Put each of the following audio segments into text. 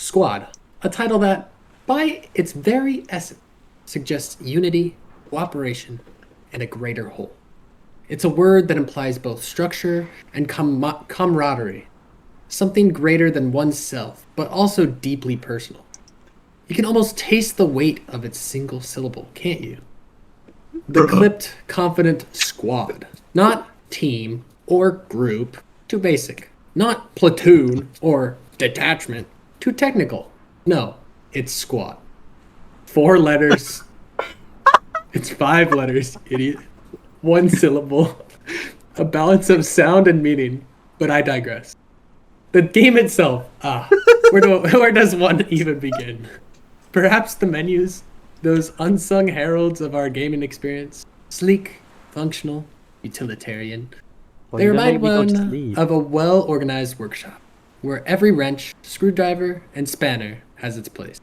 Squad, a title that, by its very essence, suggests unity, cooperation, and a greater whole. It's a word that implies both structure and camaraderie, something greater than oneself, but also deeply personal. You can almost taste the weight of its single syllable, can't you? The clipped, confident squad. Not team or group, too basic. Not platoon or detachment, too technical. No, it's squad. 4 letters. It's 5 letters, idiot. 1 syllable. A balance of sound and meaning. But I digress. The game itself. Where does one even begin? Perhaps the menus, those unsung heralds of our gaming experience. Sleek, functional, utilitarian. They remind one of a well-organized workshop, where every wrench, screwdriver, and spanner has its place.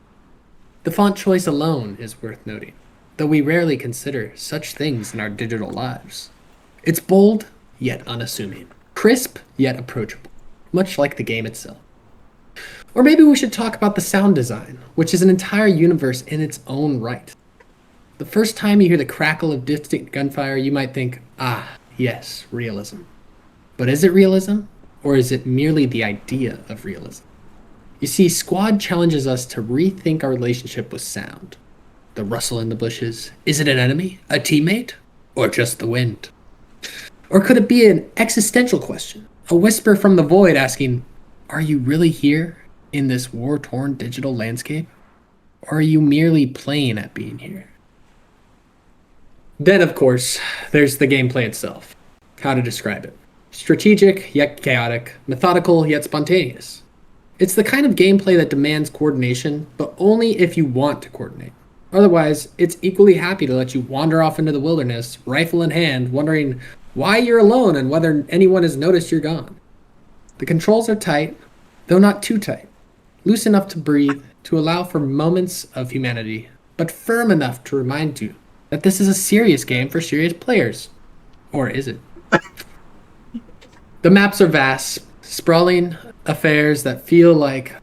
The font choice alone is worth noting, though we rarely consider such things in our digital lives. It's bold, yet unassuming. Crisp, yet approachable, much like the game itself. Or maybe we should talk about the sound design, which is an entire universe in its own right. The first time you hear the crackle of distant gunfire, you might think, yes, realism. But is it realism? Or is it merely the idea of realism? You see, Squad challenges us to rethink our relationship with sound. The rustle in the bushes. Is it an enemy? A teammate? Or just the wind? Or could it be an existential question? A whisper from the void asking, are you really here in this war-torn digital landscape? Or are you merely playing at being here? Then, of course, there's the gameplay itself. How to describe it. Strategic, yet chaotic. Methodical, yet spontaneous. It's the kind of gameplay that demands coordination, but only if you want to coordinate. Otherwise, it's equally happy to let you wander off into the wilderness, rifle in hand, wondering why you're alone and whether anyone has noticed you're gone. The controls are tight, though not too tight. Loose enough to breathe, to allow for moments of humanity, but firm enough to remind you that this is a serious game for serious players. Or is it? The maps are vast, sprawling affairs that feel like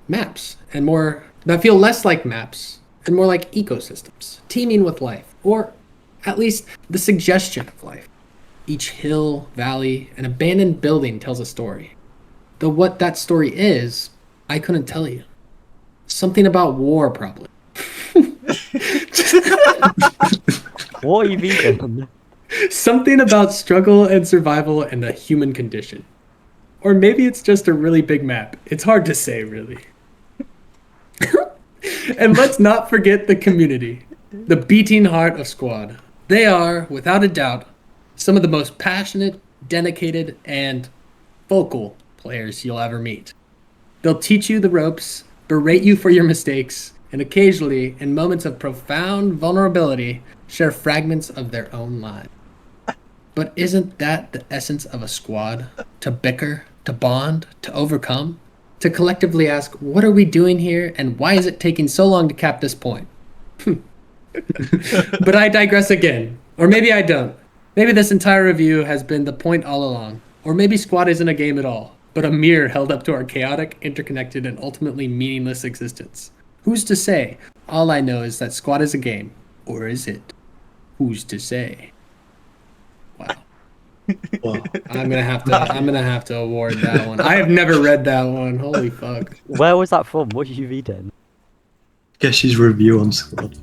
maps, that feel less like maps and more like ecosystems, teeming with life, or at least the suggestion of life. Each hill, valley, and abandoned building tells a story. Though what that story is, I couldn't tell you. Something about war, probably. What are you vegan? Something about struggle and survival and the human condition. Or maybe it's just a really big map. It's hard to say, really. And let's not forget the community. The beating heart of Squad. They are, without a doubt, some of the most passionate, dedicated, and vocal players you'll ever meet. They'll teach you the ropes, berate you for your mistakes, and occasionally, in moments of profound vulnerability, share fragments of their own lives. But isn't that the essence of a squad? To bicker, to bond, to overcome? To collectively ask, what are we doing here, and why is it taking so long to cap this point? But I digress again. Or maybe I don't. Maybe this entire review has been the point all along. Or maybe Squad isn't a game at all, but a mirror held up to our chaotic, interconnected, and ultimately meaningless existence. Who's to say? All I know is that Squad is a game. Or is it? Who's to say? Wow. Well, I'm gonna have to award that one. I have never read that one. Holy fuck. Where was that from? What did you read in? Guess she's review on Squad.